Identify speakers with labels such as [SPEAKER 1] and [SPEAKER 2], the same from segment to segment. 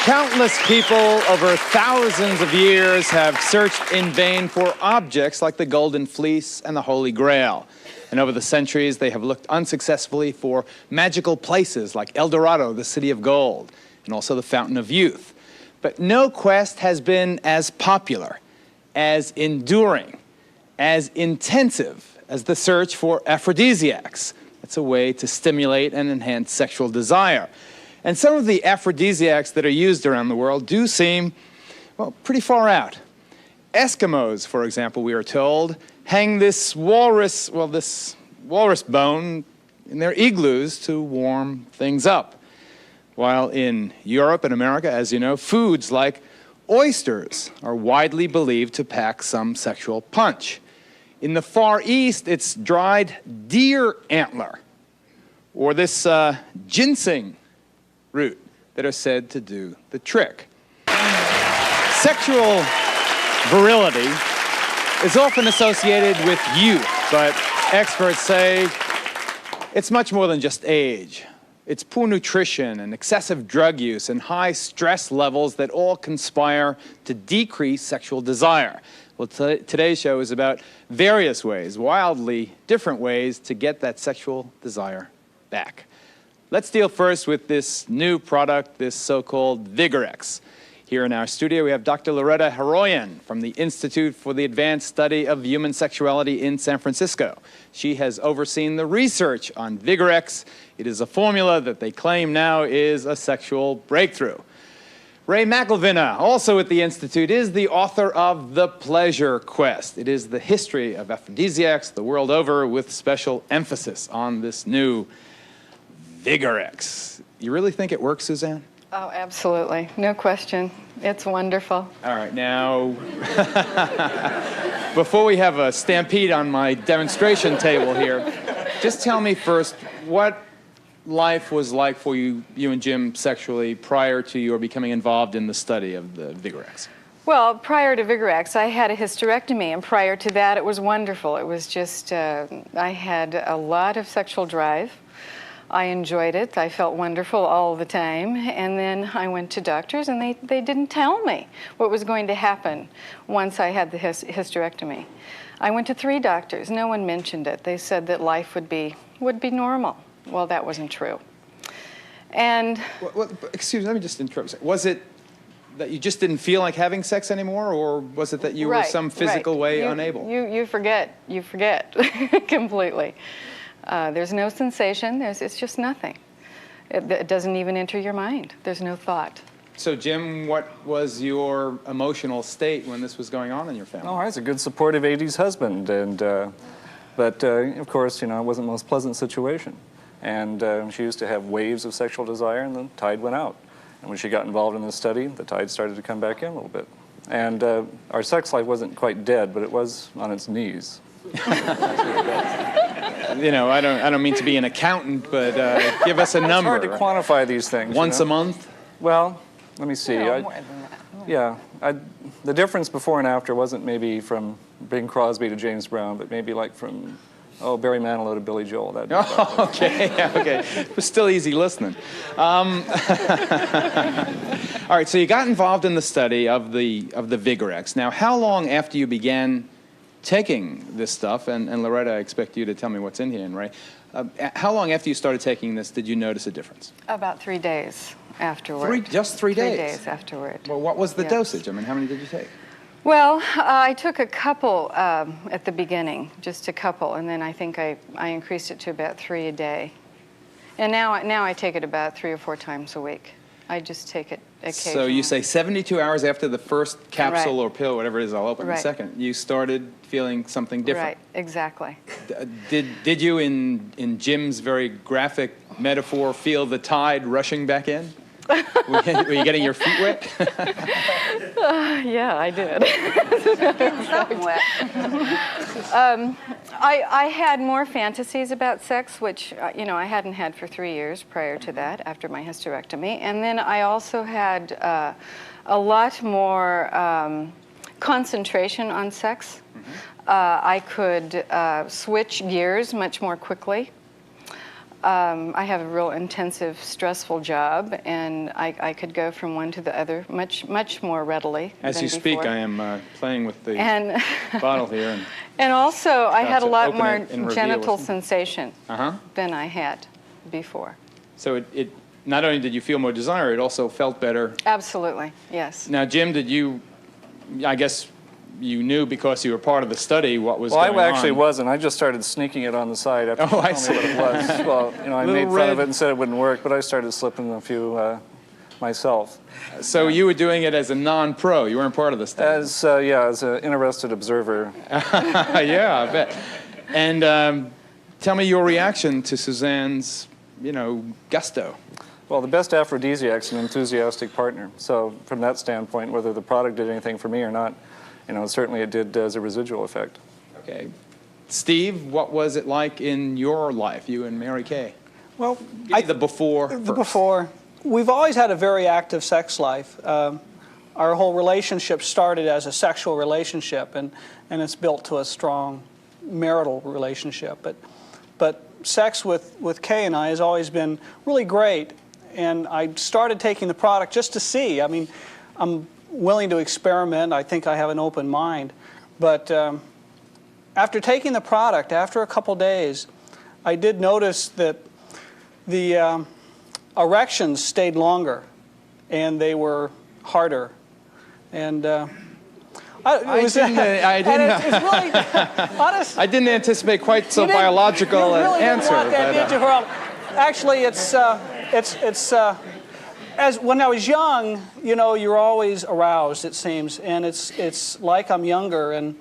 [SPEAKER 1] Countless people over thousands of years have searched in vain for objects like the Golden Fleece and the Holy Grail. And over the centuries, they have looked unsuccessfully for magical places like El Dorado, the City of Gold, and also the Fountain of Youth. But no quest has been as popular, as enduring, as intensive as the search for aphrodisiacs. That's a way to stimulate and enhance sexual desire. And some of the aphrodisiacs that are used around the world do seem, well, pretty far out. Eskimos, for example, we are told, hang this walrus bone in their igloos to warm things up. While in Europe and America, as you know, foods like oysters are widely believed to pack some sexual punch. In the Far East, it's dried deer antler, or this ginseng root that are said to do the trick. Sexual virility is often associated with youth, but experts say it's much more than just age. It's poor nutrition and excessive drug use and high stress levels that all conspire to decrease sexual desire. Well, today's show is about various ways, wildly different ways, to get that sexual desire back. Let's deal first with this new product, this so-called Vigorex. Here in our studio, we have Dr. Loretta Heroyan from the Institute for the Advanced Study of Human Sexuality in San Francisco. She has overseen the research on Vigorex. It is a formula that they claim now is a sexual breakthrough. Ray McElvina, also at the Institute, is the author of The Pleasure Quest. It is the history of aphrodisiacs the world over with special emphasis on this new Vigorex. You really think it works, Suzanne?
[SPEAKER 2] Oh, absolutely. No question. It's wonderful.
[SPEAKER 1] All right, now, before we have a stampede on my demonstration table here, just tell me first what life was like for you and Jim sexually prior to your becoming involved in the study of the Vigorex.
[SPEAKER 2] Well, prior to Vigorex, I had a hysterectomy, and prior to that, it was wonderful. It was just, I had a lot of sexual drive. I enjoyed it. I felt wonderful all the time. And then I went to doctors, and they didn't tell me what was going to happen once I had the hysterectomy. I went to 3 doctors. No one mentioned it. They said that life would be normal. Well, that wasn't true. And
[SPEAKER 1] excuse me, let me just interrupt. Was it that you just didn't feel like having sex anymore, or was it that you were some physical way unable?
[SPEAKER 2] You forget completely. There's no sensation. It's just nothing. It doesn't even enter your mind. There's no thought.
[SPEAKER 1] So, Jim, what was your emotional state when this was going on in your family?
[SPEAKER 3] Oh, I was a good, supportive 80s husband, and but of course, you know, it wasn't the most pleasant situation. And she used to have waves of sexual desire, and the tide went out. And when she got involved in the study, the tide started to come back in a little bit. And our sex life wasn't quite dead, but it was on its knees.
[SPEAKER 1] You know, I don't mean to be an accountant, but give us a number.
[SPEAKER 3] It's hard to quantify these things.
[SPEAKER 1] Once a month?
[SPEAKER 3] Well, let me see.
[SPEAKER 2] No, more than that.
[SPEAKER 3] Yeah, the difference before and after wasn't maybe from Bing Crosby to James Brown, but maybe like from Barry Manilow to Billy Joel.
[SPEAKER 1] Okay, okay. It was still easy listening. All right, so you got involved in the study of the Vigorex. Now, how long after you began taking this stuff, and Loretta, I expect you to tell me what's in here, and Ray, how long after you started taking this did you notice a difference?
[SPEAKER 2] About 3 days afterward.
[SPEAKER 1] Just 3 days?
[SPEAKER 2] 3 days afterward.
[SPEAKER 1] Well, what was the dosage? I mean, how many did you take?
[SPEAKER 2] Well, I took a couple at the beginning, just a couple, and then I think I increased it to about 3 a day. And now I take it about 3 or 4 times a week. I just take it occasionally.
[SPEAKER 1] So you say 72 hours after the first capsule or pill, whatever it is, I'll open in a second, you started feeling something different.
[SPEAKER 2] Right, exactly.
[SPEAKER 1] Did you, in Jim's very graphic metaphor, feel the tide rushing back in? Were you getting your feet wet?
[SPEAKER 2] Yeah, I did. I had more fantasies about sex, which I hadn't had for 3 years prior to that, after my hysterectomy. And then I also had a lot more concentration on sex. I could switch gears much more quickly. I have a real intensive, stressful job, and I could go from one to the other much more readily
[SPEAKER 1] As
[SPEAKER 2] than
[SPEAKER 1] you speak,
[SPEAKER 2] before.
[SPEAKER 1] I am playing with the
[SPEAKER 2] And
[SPEAKER 1] bottle here.
[SPEAKER 2] and also, I had a
[SPEAKER 1] to
[SPEAKER 2] lot
[SPEAKER 1] open
[SPEAKER 2] more
[SPEAKER 1] it and reveal
[SPEAKER 2] genital
[SPEAKER 1] what's in-
[SPEAKER 2] sensation
[SPEAKER 1] Uh-huh.
[SPEAKER 2] than I had before.
[SPEAKER 1] So it not only did you feel more desire, it also felt better.
[SPEAKER 2] Absolutely, yes.
[SPEAKER 1] Now, Jim, did you, I guess you knew because you were part of the study what was
[SPEAKER 3] Well,
[SPEAKER 1] going on.
[SPEAKER 3] I actually wasn't. I just started sneaking it on the side after
[SPEAKER 1] Oh, I
[SPEAKER 3] she told me what it was. Well, you know, I
[SPEAKER 1] Little
[SPEAKER 3] made fun of
[SPEAKER 1] red-
[SPEAKER 3] it and said it wouldn't work, but I started slipping a few myself.
[SPEAKER 1] So you were doing it as a non-pro. You weren't part of the study.
[SPEAKER 3] As an interested observer.
[SPEAKER 1] Yeah, I bet. And tell me your reaction to Suzanne's, gusto.
[SPEAKER 3] Well, the best aphrodisiac's an enthusiastic partner. So from that standpoint, whether the product did anything for me or not, certainly it did as a residual effect.
[SPEAKER 1] Okay. Steve, what was it like in your life, you and Mary Kay?
[SPEAKER 4] Well,
[SPEAKER 1] Give me the before
[SPEAKER 4] the
[SPEAKER 1] first.
[SPEAKER 4] before. We've always had a very active sex life. Our whole relationship started as a sexual relationship, and it's built to a strong marital relationship. But sex with Kay and I has always been really great, and I started taking the product just to see. I mean, I'm willing to experiment. I think I have an open mind. But after taking the product, after a couple days, I did notice that the erections stayed longer, and they were harder. And
[SPEAKER 1] I didn't anticipate quite so biological
[SPEAKER 4] you really
[SPEAKER 1] an answer.
[SPEAKER 4] Didn't want that, did you, Geraldo? Actually, it's as when I was young, you're always aroused, it seems, and it's like I'm younger, and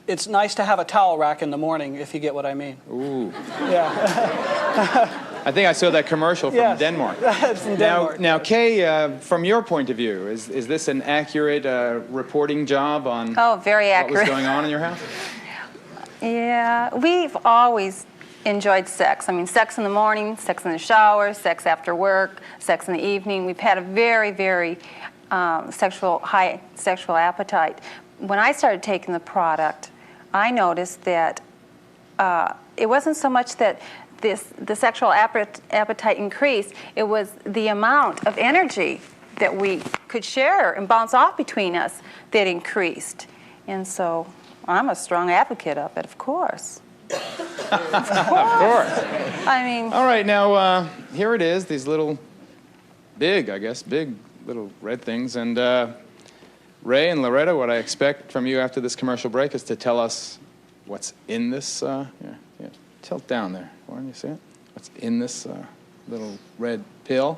[SPEAKER 4] it's nice to have a towel rack in the morning, if you get what I mean.
[SPEAKER 1] Ooh.
[SPEAKER 4] Yeah.
[SPEAKER 1] I think I saw that commercial from
[SPEAKER 4] Yes.
[SPEAKER 1] Denmark.
[SPEAKER 4] It's from Denmark.
[SPEAKER 1] Now, Kay, from your point of view, is this an accurate reporting job on
[SPEAKER 5] Oh, very
[SPEAKER 1] what
[SPEAKER 5] accurate.
[SPEAKER 1] was going on in your house?
[SPEAKER 5] Yeah, we've always enjoyed sex. I mean, sex in the morning, sex in the shower, sex after work, sex in the evening. We've had a very, very high sexual appetite. When I started taking the product, I noticed that it wasn't so much that the sexual appetite increased, it was the amount of energy that we could share and bounce off between us that increased. And so I'm a strong advocate of it, of course.
[SPEAKER 1] Of course.
[SPEAKER 5] I mean,
[SPEAKER 1] All right, now here it is, these little, big little red things. And Ray and Loretta, what I expect from you after this commercial break is to tell us what's in this, tilt down there. Warren, you see it? What's in this little red pill?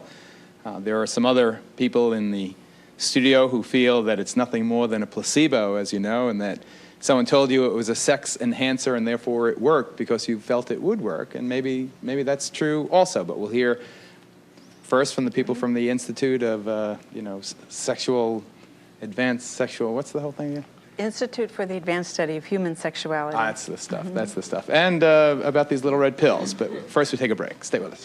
[SPEAKER 1] There are some other people in the studio who feel that it's nothing more than a placebo, as you know, and that someone told you it was a sex enhancer and therefore it worked because you felt it would work. And maybe that's true also, but we'll hear first from the people from the Institute of, Advanced Sexual, what's the whole thing again?
[SPEAKER 6] Institute for the Advanced Study of Human Sexuality.
[SPEAKER 1] That's the stuff. That's the stuff. And about these little red pills. But first we take a break. Stay with us.